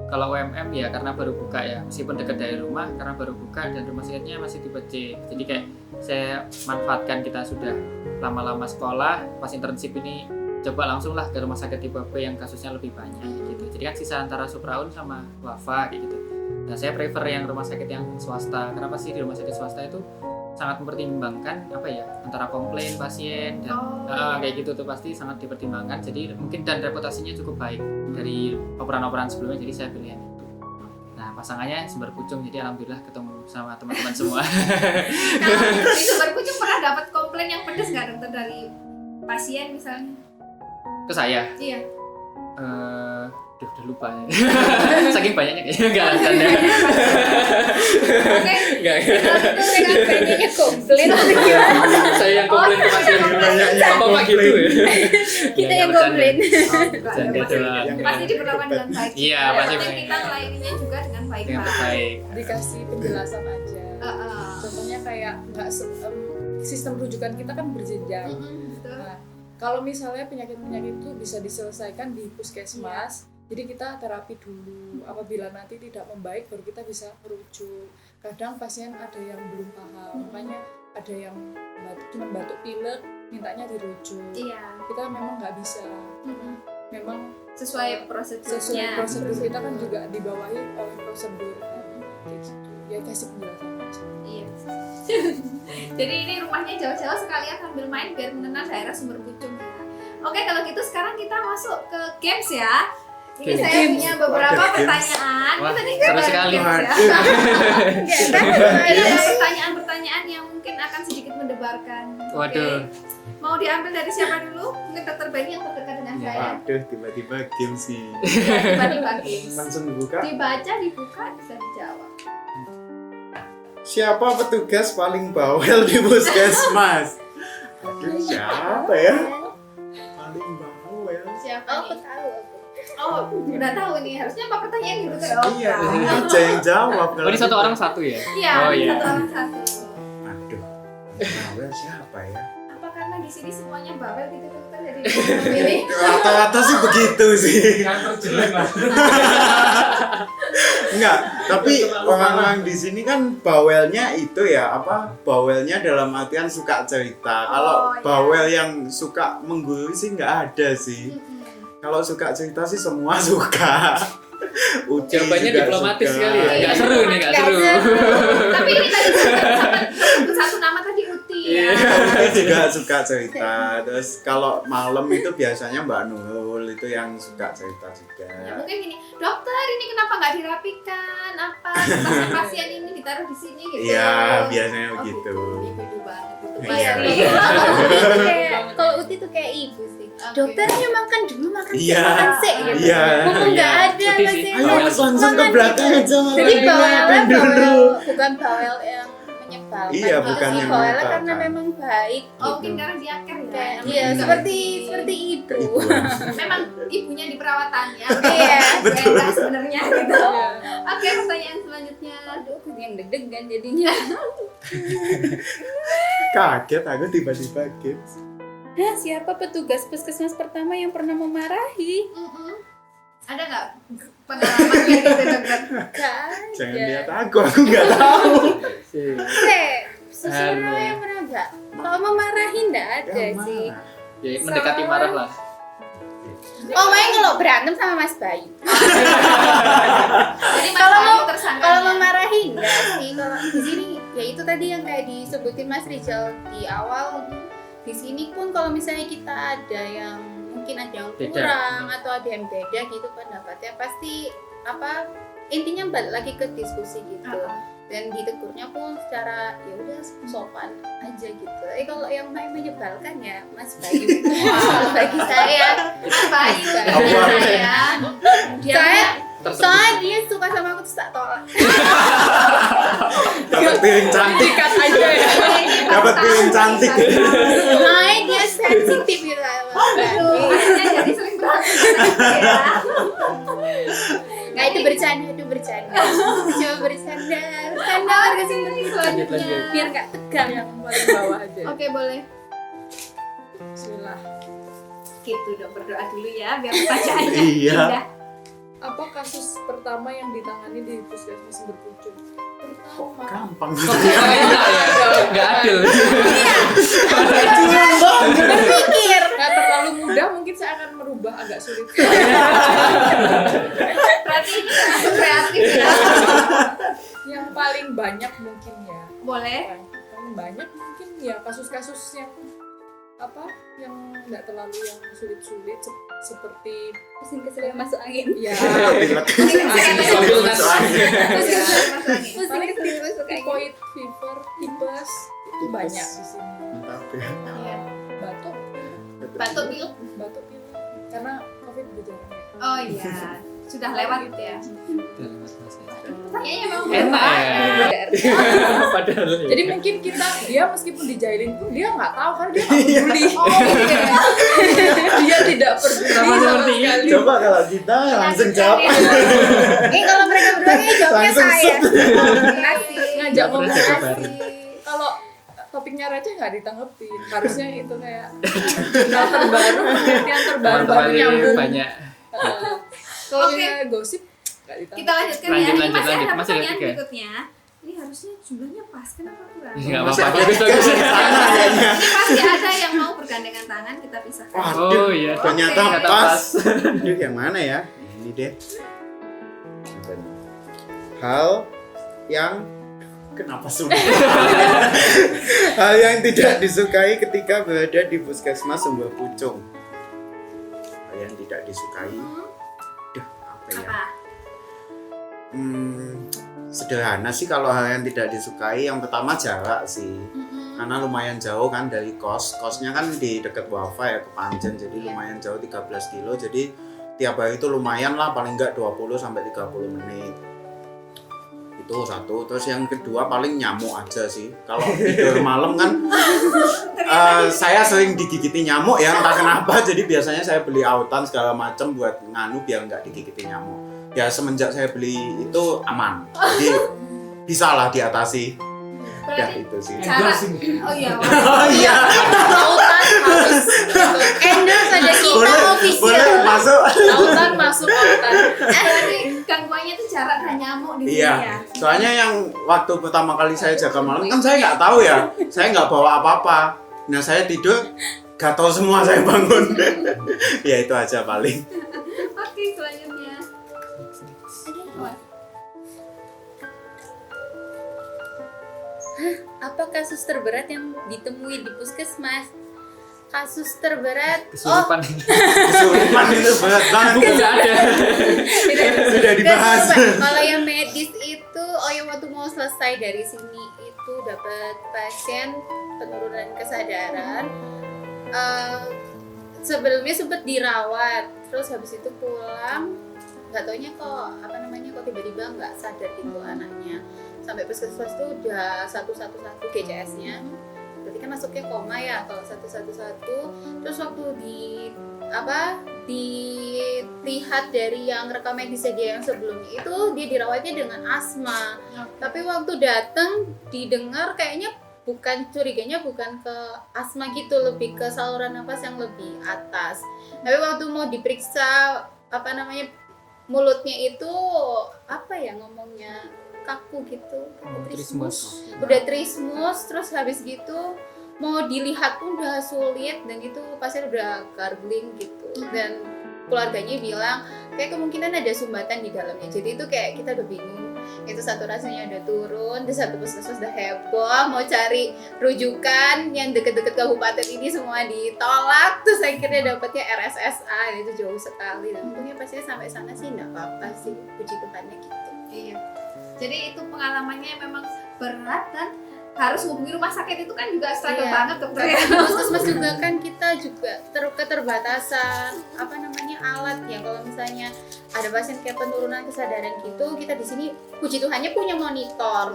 kalau UMM ya karena baru buka ya, meskipun dekat dari rumah karena baru buka dan rumah sakitnya masih tipe C. Jadi kayak saya manfaatkan kita sudah lama-lama sekolah, pas internship ini coba langsung lah ke rumah sakit tipe B yang kasusnya lebih banyak gitu. Jadi kan sisa antara Supraun sama Wafa kayak gitu. Nah saya prefer yang rumah sakit yang swasta. Kenapa sih di rumah sakit swasta itu sangat mempertimbangkan apa ya antara komplain pasien dan kayak gitu tuh pasti sangat dipertimbangkan. Jadi mungkin dan reputasinya cukup baik dari operan-operan sebelumnya. Jadi saya pilih yang itu. Nah pasangannya Sumber Pucung. Jadi alhamdulillah ketemu sama teman-teman semua. Kalau di Sumber Pucung pernah dapat komplain yang pedes nggak dokter dari pasien misalnya? Ke saya. Iya. Udah lupa ya. Saking banyaknya kayaknya enggak ada. Oke. Enggak. dengan banyaknya komplain Saya yang komplain ke pasien apa Pak gitu ya. kita yang komplain. Bercanda doang. Pasti diperlakukan dengan baik. Iya, Yang pasti penting baik. kita melayaninya juga dengan Dengan baik-baik. baik. Dikasih penjelasan aja. Heeh. Contohnya kayak sistem rujukan kita kan berjenjang. Betul. Nah, kalau misalnya penyakit-penyakit itu bisa diselesaikan di puskesmas, jadi kita terapi dulu. Apabila nanti tidak membaik, baru kita bisa merujuk. Kadang pasien ada yang belum paham, makanya ada yang cuma batuk pilek, mintanya dirujuk. Iya. Kita memang nggak bisa. Memang Sesuai prosedurnya. sesuai prosedur kita kan juga dibawahi oleh prosedur kayak gitu. Ya kasih penjelasan aja. Iya. Jadi ini rumahnya jauh-jauh sekalian sambil main biar mengenal daerah Sumber Pucung ya. Oke, kalau gitu sekarang kita masuk ke games ya. Ini Games. saya punya beberapa Games. pertanyaan. Wah, Kita nih seru ada sekali. games ya. Iya. Ini ada pertanyaan-pertanyaan yang mungkin akan sedikit mendebarkan. Oke. Waduh. Mau diambil dari siapa dulu? Mungkin Dokter Benny yang terdekat dengan Ya. saya. Aduh, tiba-tiba game sih. Tiba-tiba games. Langsung buka. Dibaca, dibuka, bisa dijawab. Siapa petugas paling bawel di puskesmas? Aduh, siapa ya? Paling bawel. Siapa Oh, aku nih? tahu aku. Oh, udah tahu nih. Harusnya apa pertanyaan gitu kan? Iya, ini aja yang jawab. Oh ini satu orang satu ya? Iya, Oh iya. satu orang satu. Aduh, bawel siapa ya? Apa karena di sini semuanya bawel gitu dokter jadi memilih? Rata-rata sih begitu sih. Enggak, tapi orang-orang di sini kan bawelnya itu ya apa? Bawelnya dalam artian suka cerita. Kalau iya. bawel yang suka menggurui sih nggak ada sih. Kalau suka cerita sih semua suka. Uci Jawabannya juga diplomatis suka. sekali ya. Enggak seru nih, enggak seru. Tapi ini tadi sebut satu nama tadi Uti ya. Uci juga suka cerita. Terus kalau malam itu biasanya Mbak Nurul itu yang suka cerita juga. Ya, mungkin gini, dokter ini kenapa nggak dirapikan? Apa pasien ini ditaruh di sini gitu? Iya, biasanya Oh, begitu. Ibu banget itu Iya. pasien. Kalau Uti tuh kayak ibu sih. Oke. Dokternya makan dulu, makan sih, Iya. makan sih gitu. Iya. Mumpung nggak Iya. ada Uti sih. pasien. Ayo langsung ke belakang aja. Jadi bawelnya makan dulu. bukan bawel yang menyebalkan. Iya, gitu bukan sih, yang Koala menyebalkan. karena memang baik. Oh, Gitu. mungkin karena dia care ya. Kayak, Emang iya, juga seperti di- itu. Keibuan. memang ibunya di perawatannya. Iya, betul. Enggak sebenarnya gitu. Iya. Oke, pertanyaan selanjutnya. Aduh, aku yang deg-degan jadinya. Kaget aku tiba-tiba gigs. Nah, siapa petugas puskesmas pertama yang pernah memarahi? Ada nggak pengalaman kayak gitu dokter? Jangan Iya. lihat aku nggak tahu. Sebenarnya pernah nggak? Kalau memarahi nggak ada sih. Ya, mendekati marah lah. Oh, main kalau berantem sama Mas Bayu. Jadi Mas Kalau Bayu tersangkanya. Kalau memarahi enggak sih, kalau di sini ya itu tadi yang kayak disebutin Mas Rizal di awal. Di sini pun kalau misalnya kita ada yang mungkin ada yang Beda. kurang atau ada yang beda gitu pendapatnya, pasti apa intinya balik lagi ke diskusi gitu. Dan ditegurnya pun secara ya udah sopan aja gitu. Kalau yang main menyebalkan ya Mas Bayu. Kalau bagi saya Mas Bayu Apa? ya. Saya Tersebut. soalnya dia suka sama aku terus tak tolak. Dapat piring cantik. Dikat aja ya. Dapat piring cantik. Makanya dia sensitif gitu sama Aduh, akhirnya jadi sering berantem ya. Nggak, itu bercanda. Coba bercanda warga sini. Lanjut, lanjut. Biar nggak tegang. Yang paling bawah aja. Oke, boleh. Bismillah. Gitu dong, berdoa dulu ya biar pertanyaannya Iya. indah. Apa kasus pertama yang ditangani di puskesmas Berpucung? Pertama. Gampang. Nggak adil. Berpikir. Nggak terlalu mudah, mungkin saya akan merubah agak sulit. Berarti ini termasuk kreatif ya. Yang paling banyak mungkin ya. Boleh. Paling banyak mungkin ya kasus-kasus yang apa yang nggak terlalu yang sulit-sulit seperti Pusing kesel masuk angin. ya Sambil Terus masuk angin. Pusing kesel masuk angin. typhoid fever, tipes itu banyak di sini. Mantap ya. Iya. Batuk, Batuk pilek. batuk pilek karena covid gejala. Oh iya, sudah lewat gitu ya. Pertanyaannya memang Enak ya. Padahal. ya. Jadi mungkin dia meskipun dijailin pun dia nggak tahu kan dia nggak peduli. Oh iya. Dia tidak peduli Sama sama seperti sekali. Coba kalau kita langsung jawab. Kalau mereka berdua kayaknya jawabnya Langsung saya. Ngajak Nggak pernah ngomong jaga asik. bareng. Kalau topiknya receh nggak ditanggepin, harusnya itu kayak hal terbaru, penelitian terbaru baru Teman-teman nyambung. banyak. Kalau Oke. misalnya gosip nggak ditanggepin. Kita lanjutkan Lanjut, ya. Ini lanjut, masih lanjut. ada Masih ada pertanyaan tiga. berikutnya. Ini harusnya jumlahnya pas, kenapa kurang? Nggak Masih apa-apa. ada Bagus, bagus. Sana kayaknya. Ini pasti ada yang mau bergandengan tangan, kita pisahkan. Waduh, Oh iya. ternyata Oke. pas. Aduh, yang mana ya? Ini deh. Hal yang kenapa sulit? Hal yang tidak disukai ketika berada di puskesmas Sumber Pucung. Hal yang tidak disukai. Duh, apa ya? Apa? Sederhana sih kalau hal yang tidak disukai. Yang pertama jarak sih. Karena lumayan jauh kan dari kosnya kan di dekat Wafa ya, ke Panjen, jadi lumayan jauh 13 kilo, jadi tiap hari itu lumayan lah, paling enggak 20 sampai 30 menit. Itu satu. Terus yang kedua paling nyamuk aja sih. Kalau tidur malam kan saya sering digigiti nyamuk ya, entah kenapa. Jadi biasanya saya beli autan segala macam buat nganu biar nggak digigiti nyamuk. Ya semenjak saya beli itu aman. Jadi bisa lah diatasi. Ya Berarti itu sih. cara. Oh iya. Oh iya. Lautan harus Endorse aja kita Boleh official. masuk. lautan masuk lautan. Berarti gangguannya itu jarak dan nyamuk di sini ya. Iya. Soalnya yang waktu pertama kali saya jaga malam kan saya nggak tahu ya. Saya nggak bawa apa-apa. Nah saya tidur gatal semua saya bangun. Ya itu aja paling. Oke, selanjutnya. Apa kasus terberat yang ditemui di puskesmas? Kasus terberat. Kesurupan. Kesurupan itu berat banget. Nggak ada. Sudah dibahas. Kalau yang medis itu, yang waktu mau selesai dari sini itu dapat pasien penurunan kesadaran. Sebelumnya sempat dirawat, terus habis itu pulang, nggak taunya kok tiba-tiba nggak sadar gitu anaknya. sampai puskesmas tuh udah 111 GCS-nya. Berarti kan masuknya koma ya kalau 111. Terus waktu dilihat dari yang rekam medisnya dia yang sebelumnya itu dia dirawatnya dengan asma. Tapi waktu datang didengar kayaknya curiganya bukan ke asma gitu, lebih ke saluran nafas yang lebih atas. Tapi waktu mau diperiksa mulutnya itu ngomongnya kaku gitu, Trismus. udah trismus. Terus habis gitu mau dilihat pun udah sulit, dan itu pasien udah gargling gitu, dan keluarganya bilang kayak kemungkinan ada sumbatan di dalamnya. Jadi itu kayak kita udah bingung, itu saturasinya udah turun, di satu puskesmas udah heboh mau cari rujukan yang deket-deket kabupaten ini semua ditolak. Terus akhirnya dapatnya RSSA, itu jauh sekali, dan untungnya pastinya sampai sana sih nggak apa-apa sih, puji Tuhannya gitu. Iya. Jadi itu pengalamannya memang berat dan harus hubungi rumah sakit itu kan juga struggle Iya. banget dokter ya. Puskesmas juga kan kita juga keterbatasan alat ya. Kalau misalnya ada pasien kayak penurunan kesadaran gitu, kita di sini puji Tuhannya punya monitor,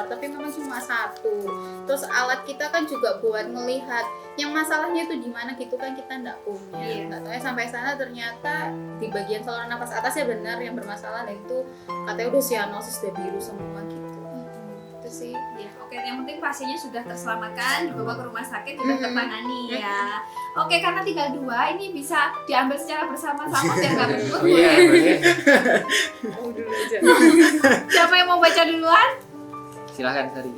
tapi memang cuma satu. Terus alat kita kan juga buat melihat yang masalahnya itu di mana gitu kan kita nggak punya. Iya. Nggak tahu ya sampai sana ternyata di bagian saluran nafas atasnya benar yang bermasalah, dan itu katanya udah cyanosis, udah biru semua gitu. Itu sih. Ya, oke, yang penting pasiennya sudah terselamatkan, dibawa ke rumah sakit, sudah tertangani ya. Oke, karena tinggal 2, ini bisa diambil secara bersama-sama biar nggak berebut. Oh iya, boleh. Mau dulu aja. Siapa yang mau baca duluan? Silahkan Sari.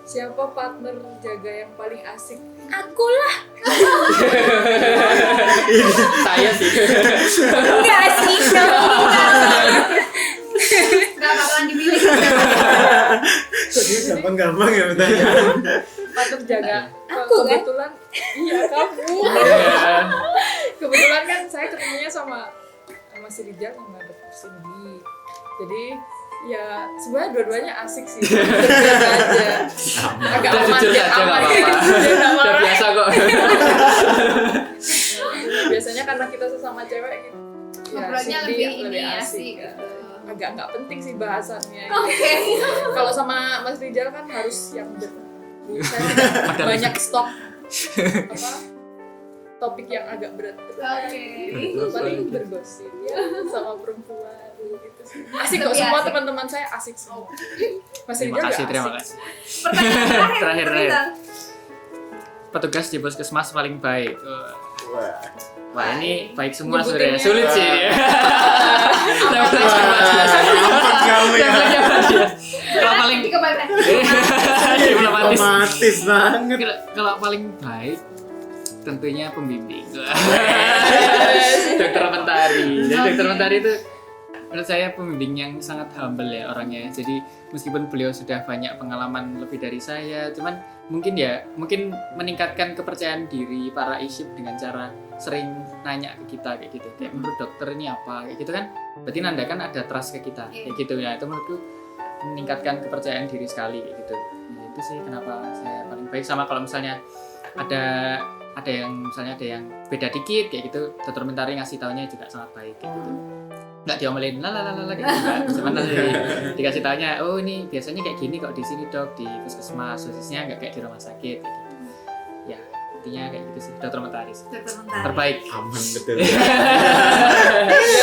Siapa partner jaga yang paling asik? Aku lah. Saya sih. Enggak sih, Nggak bakalan dipilih. Jadi gampang-gampang ya bertanya. Partner jaga. Aku, kan? Kebetulan, iya kamu. Iya. Kebetulan kan saya ketemunya sama si Rijal sama Dr. Cindy. Jadi ya sebenarnya dua-duanya asik sih. Biasa aja. Agak Udah aman jujur ya, saja nggak aman. apa-apa. Dia nggak Udah marah. biasa kok. Biasanya karena kita sesama cewek gitu. Ngobrolnya Cindy lebih yang asik ya. gitu. Agak nggak penting sih bahasannya. Oke. Kalau sama Mas Rijal kan harus yang berat. Saya tidak banyak stop topik yang agak berat. Oke. Paling bergosip ya sama perempuan gitu sih. Asik kok, Lebih semua asik. teman-teman saya asik semua. Mas Terima Rijal kasih, juga terima asik. kasih. Pertanyaan Terakhir. Rizal. Petugas di puskesmas paling baik. Wah. Wah, ini baik semua Nyebutinnya. sebenarnya. Sulit sih. Ampun kamu ya. Kalau paling Dikembalikan. diplomatis. Diplomatis banget. Kalau paling baik tentunya pembimbing. Dokter Mentari. Jadi Dokter Mentari itu menurut saya pembimbing yang sangat humble ya orangnya. Jadi meskipun beliau sudah banyak pengalaman lebih dari saya, cuman mungkin meningkatkan kepercayaan diri para isip dengan cara sering nanya ke kita kayak gitu. Kayak menurut dokter ini apa kayak gitu kan. Berarti nandakan ada trust ke kita kayak gitu ya. Itu menurutku meningkatkan kepercayaan diri sekali kayak gitu. Nah, itu sih kenapa saya paling baik. Sama kalau misalnya ada yang beda dikit kayak gitu, Dokter Mentari ngasih taunya juga sangat baik kayak gitu. Nggak diomelin lalalala kayak gitu, cuman nanti dikasih taunya, oh ini biasanya kayak gini kok di sini dok, di puskesmas khususnya nggak kayak di rumah sakit kayak gitu. Ya intinya kayak gitu sih, Dokter Mentari sih. Dokter Mentari. Terbaik. Aman betul.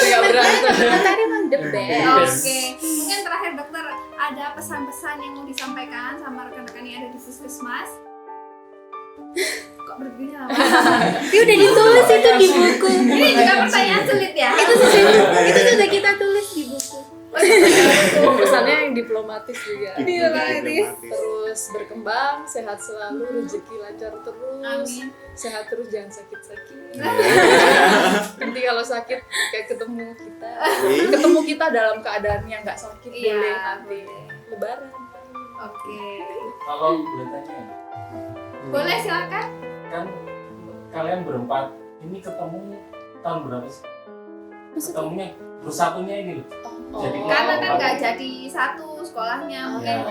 Nggak berantem. Mentari emang the best. Oke, mungkin terakhir dokter ada pesan-pesan yang mau disampaikan sama rekan-rekan yang ada di puskesmas? Kok berpikir lama? Tapi udah ditulis itu di buku. Ini juga pertanyaan sulit ya. Itu sudah kita tulis di buku. Pesannya yang diplomatis juga. Diplomatis. Terus berkembang, sehat selalu, rezeki lancar terus. Amin. Sehat terus, jangan sakit-sakit. Nanti kalau sakit kayak ketemu kita dalam keadaan yang nggak sakit, Iya, boleh nanti boleh. lebaran. Oke. Kalau boleh tanya, Boleh silakan. kan kalian berempat ini ketemu tahun berapa sih? Ketemunya bersatunya ini loh. Jadi Karena kan awal- nggak jadi satu sekolahnya mungkin. Ya.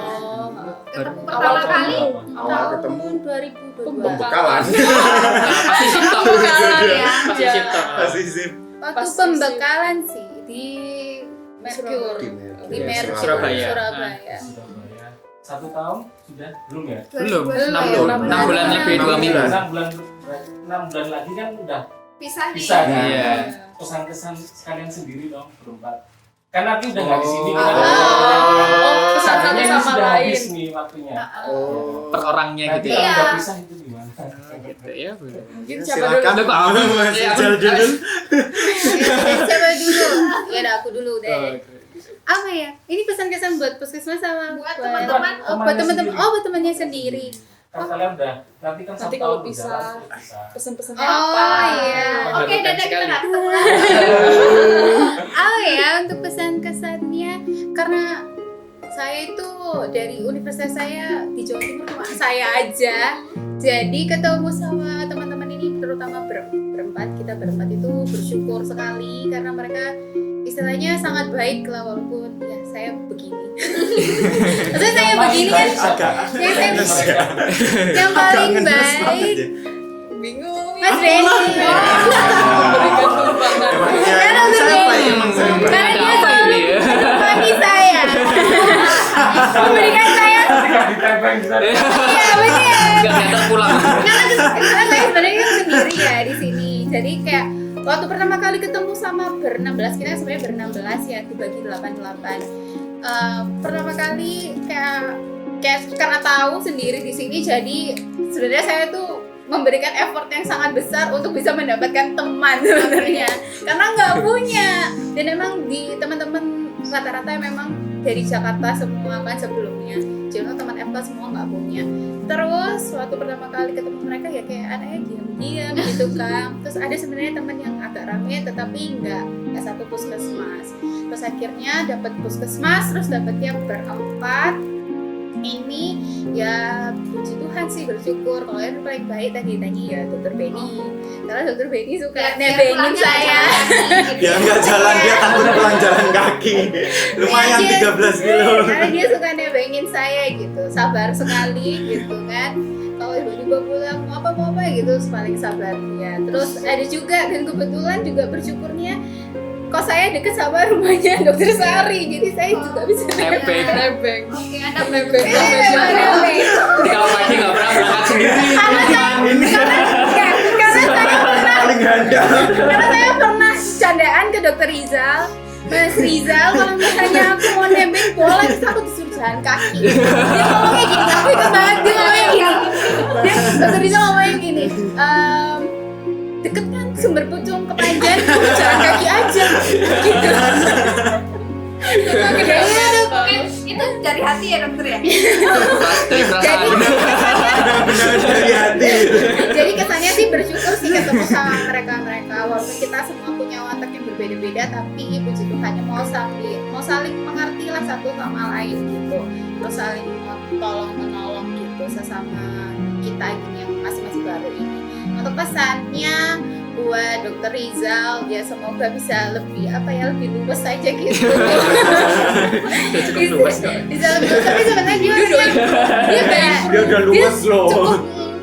Ketemu Baru- pertama Awal kali. ketemu apa? Awal ketemu 2022. pembekalan. Pasti sip-top. Pembekalan ya. Pasti Iya. sip-top. Pasti sip. Waktu Pasti pembekalan sih di Merkur Di di Merkur. Merkur Surabaya. Surabaya. Surabaya. 1 tahun sudah belum ya? Belum, 2020. 6 ya, bulan, 6 bulan lebih 2 minggu. 6 bulan lagi kan udah Pisah nih. bisa kan? Iya. Pesan-kesan sekalian sendiri dong berempat. Kan nanti udah nggak di sini Oh. kita. Oh, pesan satu Saatnya ini sama sudah lain. habis nih waktunya. Oh. Per orangnya Nanti gitu kalau ya. Iya. udah pisah itu gimana? Gitu ya, boleh. Mungkin siapa Silakan dulu? Kok aku Mas ya, Ijal aku- dulu. Siapa dulu? Ya udah aku dulu deh. Oh, Apa ya? Ini pesan-kesan buat puskesmas sama Buat teman-teman. Oh, buat teman-teman. Oh, buat temannya sendiri. Kan kalian udah nanti kan Nanti 1 kalau tahun pisah. berjalan, pisah. Pesan-pesannya Oh apa? iya. Oke, Mengharukan dadah kita sekali. nggak ketemu lagi. Oh ya, untuk pesan kesannya karena saya itu dari universitas saya di Jawa Timur cuma saya aja. Jadi ketemu sama teman-teman ini terutama berempat, kita berempat itu bersyukur sekali karena mereka istilahnya sangat baik lah walaupun ya saya begini. Maksudnya saya begini kan Agak ya, saya ngenes ya. yang Agak paling ngenes banget baik ya. Bingung. Mas Randy. Memberikan sumbangan. Ya, Karena udah siapa beda. yang sering Karena Ada dia apa selalu ini ya? menemani saya, memberikan saya. Ketika ditempel di sana. Iya benar. Enggak diantar pulang. Karena saya sebenarnya kan sendiri ya di sini. Jadi kayak waktu pertama kali ketemu sama ber-16, kita sebenarnya ber-16 ya, dibagi 8-8. Pertama kali kayak karena tahu sendiri di sini, jadi sebenarnya saya tuh memberikan effort yang sangat besar untuk bisa mendapatkan teman sebenarnya karena nggak punya, dan emang di teman-teman rata-rata memang dari Jakarta semua kan sebelumnya, jadi teman FK semua nggak punya. Terus waktu pertama kali ketemu mereka ya kayak anaknya diam-diam gitu kan. Terus ada sebenarnya teman yang agak rame tetapi nggak satu puskesmas. Terus akhirnya dapat puskesmas, terus dapatnya berempat. Ini ya puji Tuhan sih, bersyukur. Kalau yang paling baik tadi ya Dokter Benny, karena Dokter Benny suka nebengin saya. Dia nggak jalan, dia takut pulang jalan kaki. Lumayan Iya, 13 kilo. Karena dia suka nebengin saya gitu, sabar sekali gitu kan. Kalau tiba-tiba pulang mau apa gitu, paling sabar dia. Terus ada juga, dan kebetulan juga bersyukurnya kok saya deket sama rumahnya Dokter Sari, jadi saya juga bisa Nebeng. Nebeng. Oke, ada Nebeng. nebeng. Jadi kalau pagi nggak pernah berangkat sendiri. Karena saya pernah candaan ke Dokter Rizal, Mas Rizal, kalau misalnya aku mau nebeng boleh, terus aku disuruh jalan kaki. Dia ngomongnya gini, aku ikut banget, dia ngomongnya gini. Dokter Rizal ngomongnya gini, deket kan Sumber Pucung ke Panjen, jalan kaki aja gitu. itu dari hati ya dokter ya. Dari perasaan. Benar-benar dari hati. Jadi kesannya sih bersyukur sih ketemu sama mereka walaupun kita semua punya watak yang berbeda-beda, tapi puji Tuhannya mau saling mengerti lah satu sama lain gitu, terus saling tolong menolong gitu sesama kita gini yang masih baru ini. Untuk pesannya buat Dokter Rizal ya, semoga bisa lebih luwes aja gitu. Udah cukup luas kok. Bisa lebih luwes, tapi sebenarnya dia kayak Dia udah luas loh. cukup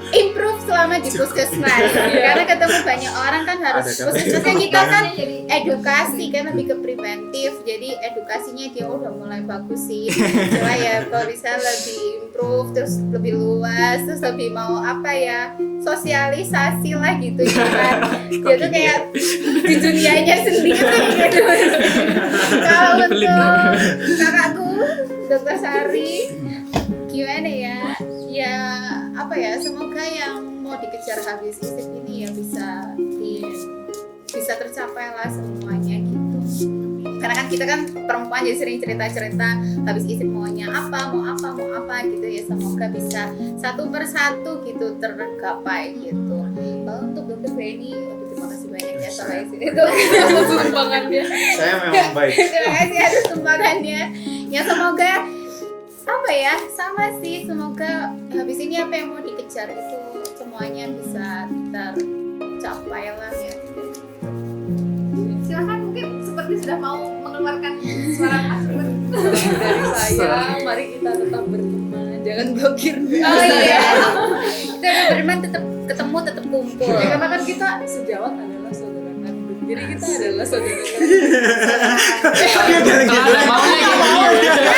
improve selama di puskesmas karena ketemu banyak orang kan, harus Ada kan? puskesmasnya kita kan Jadi edukasi kan, lebih ke preventif, jadi edukasinya dia udah mulai bagus sih. Cuma ya kalau bisa lebih improve, terus lebih luas, terus lebih mau sosialisasi lah gitu ya kan. Dia tuh kayak di dunianya sendiri gitu. Kalau untuk kakakku Dokter Sari gimana ya, semoga yang mau dikejar habis isip ini ya bisa tercapai lah semuanya gitu. Karena kan kita kan perempuan jadi sering cerita-cerita habis isip maunya apa gitu ya, semoga bisa satu persatu gitu tergapai gitu. Kalau untuk Dokter Benny, terima kasih banyak ya sampai sini tuh Sumbangannya. Saya memang baik. terima kasih atas sumbangannya ya, semoga sama sih, semoga habis ini apa yang mau dikejar itu semuanya bisa tercapai lah ya. silakan, mungkin seperti sudah mau mengeluarkan suara Mas Gun. Dari saya, mari kita tetap berteman, jangan blokir. Oh iya, kita berteman tetap ketemu, tetap kumpul. Ya, karena kan kita sejawat adalah saudara kandung. Jadi kita adalah saudara. Kalau ada maunya kayak gini.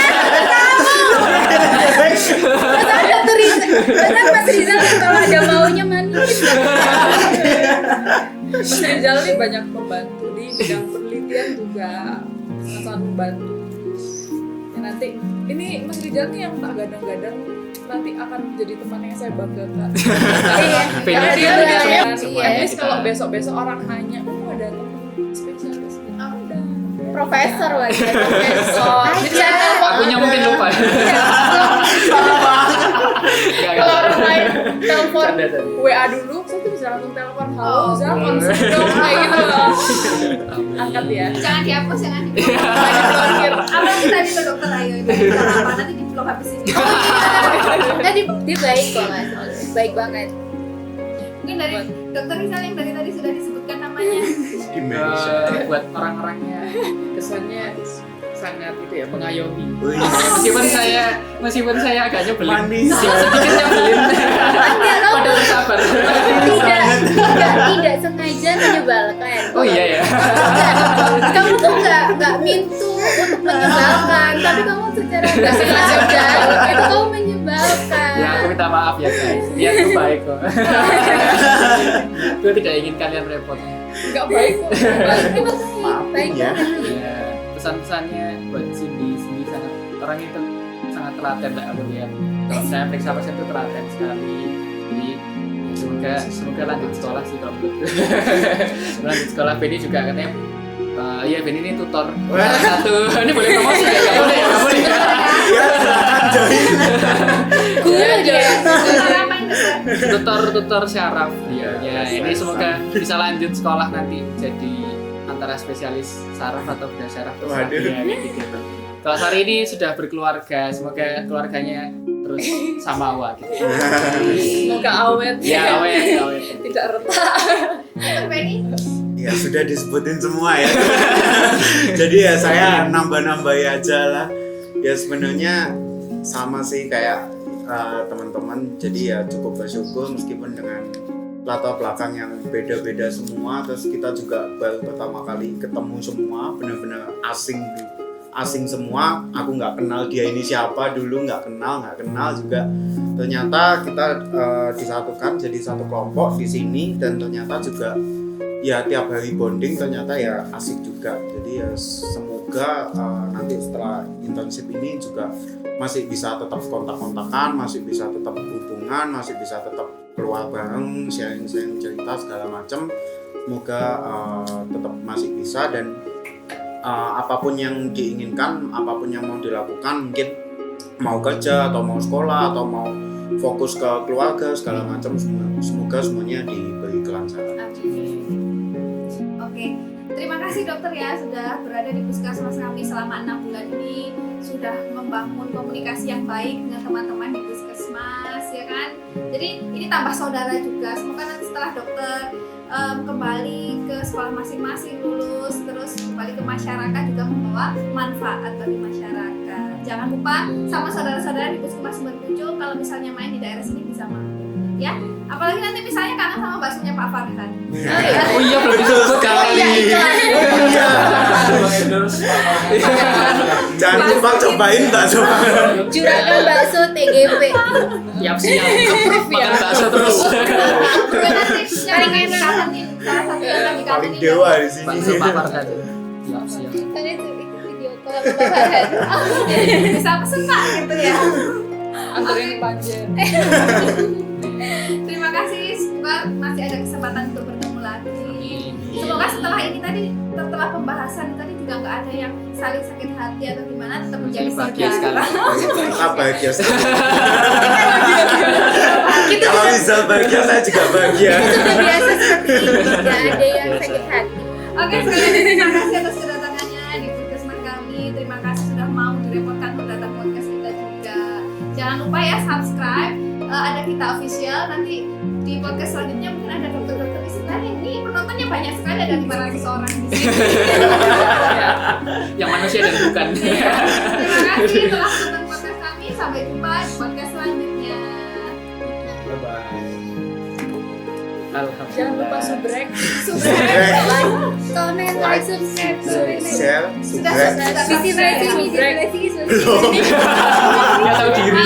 Karena Mas Rizal kalau ada maunya manis. Mas Rizal ini banyak membantu di bidang penelitian juga, sangat membantu. Ya, nanti ini Mas Rizal nih yang tak gadang-gadang nanti akan menjadi teman yang saya banggakan. Karena dia udah Iya. At least kalau besok-besok orang nanya, oh ada teman spesialis gitu. Ada. Profesor lagi, profesor. Jadi saya telepon Akunya mungkin lupa. Enggak, kalau orang lain telepon Canda tadi. WA dulu, saya tuh bisa langsung telepon, halo Zal, konsul dong, kayak gitu loh. Angkat ya. Jangan dihapus, jangan di-blok. Apalagi tadi ke dokter Ayu itu apa nanti di-blok habis ini. Nah, dia baik kok Mas, baik banget. Mungkin dari dokter Rizal yang dari tadi sudah disebutkan namanya. Buat orang-orangnya kesannya sangat itu ya mengayomi. Wih, Meskipun saya agak nyebelin. manis. Sedikit nyebelin. Enggak loh, Pada bersabar. tidak sengaja menyebalkan. Oh iya ya. Kamu tuh nggak mintu untuk menyebalkan, tapi kamu secara nggak sengaja itu kamu menyebalkan. Ya aku minta maaf ya guys. Dia tuh baik kok. Gue tidak ingin kalian repot. Enggak baik kok. Baik ya. banget. Ya, pesan-pesannya buat Cindy sangat orang itu sangat telaten lah aku lihat. Kalau saya periksa pasien itu telaten sekali. Jadi semoga lanjut sekolah sih kalau menurut gue. Lanjut sekolah. Benny juga katanya iya Benny ini tutor salah satu. Ini boleh promosi ya? Gak boleh ya? Gak boleh ya? Ya, silakan join. Gue dia. Tutor syaraf dia. Ya, ini semoga bisa lanjut sekolah nanti jadi antara spesialis saraf atau bedah syaraf atau Waduh. ya, kayak gitu. Kalau Sari ini sudah berkeluarga, semoga keluarganya terus sama awak gitu. Semoga awet. Ya, awet. Tidak retak. Benny, Ya sudah disebutin semua ya. Jadi ya saya nambah-nambahi aja lah. Ya sebenarnya sama sih kayak teman-teman. Jadi ya cukup bersyukur meskipun dengan latar belakang yang beda-beda semua. Terus kita juga baru pertama kali ketemu semua, benar-benar asing semua. Aku nggak kenal dia ini siapa dulu, nggak kenal juga. Ternyata kita disatukan jadi satu kelompok di sini dan ternyata juga ya tiap hari bonding ternyata ya asik juga. Jadi ya semoga nanti setelah internship ini juga masih bisa tetap kontak-kontakan, masih bisa tetap hubungan, masih bisa tetap keluar bareng, sharing-sharing cerita segala macam. Semoga tetap masih bisa dan apapun yang diinginkan, apapun yang mau dilakukan, mungkin mau kerja atau mau sekolah atau mau fokus ke keluarga segala macam, semoga semuanya diberi kelancaran. Oke, terima kasih dokter ya sudah berada di puskesmas kami selama 6 bulan ini, sudah membangun komunikasi yang baik dengan teman-teman di puskesmas ya kan. Jadi ini tambah saudara juga. Semoga nanti setelah dokter kembali ke sekolah masing-masing, lulus terus kembali ke masyarakat juga membawa manfaat bagi masyarakat. Jangan lupa sama saudara-saudara di puskesmas Sumberpucuk kalau misalnya main di daerah sini bisa mampir ya. Apalagi nanti misalnya kangen sama baksonya Pak Farhan. Oh iya belum disebut sekali. Jangan lupa cobain bakso. Juragan bakso TGP. Siap. Makan bakso terus. Paling enak kangenin salah satu yang lagi Paling kangenin. dewa di sini. Bakso papar tadi. Siap. Tadi itu video call sama Pak Farhan. Bisa pesen Pak gitu ya. Anterin panjer. Terima kasih, semoga masih ada kesempatan untuk bertemu lagi. Semoga setelah ini tadi, setelah pembahasan tadi juga nggak ada yang saling sakit hati atau gimana, tetap menjadi Bahagia sekali. saudara. Kita bahagia sekali. Kalau Rizal bahagia, saya juga bahagia. Sudah biasa seperti ini, tidak ada yang sakit hati. Oke, sekali lagi terima kasih atas kedatangannya di puskesmas kami. Terima kasih sudah mau direpotkan untuk datang podcast kita juga. Jangan lupa ya subscribe. Ada kita official, nanti di podcast selanjutnya mungkin ada dokter-dokter di sebelah ini penontonnya banyak sekali, ada 500 orang di sini. Yang manusia dan bukan. Terima kasih telah menonton podcast kami, sampai jumpa di podcast selanjutnya. Bye bye. Alhamdulillah. Jangan lupa subrek. Komen, like, subscribe, Share, Sudah, subscribe. sudah. Visi Subrek. visi Belum. Nggak tahu diri.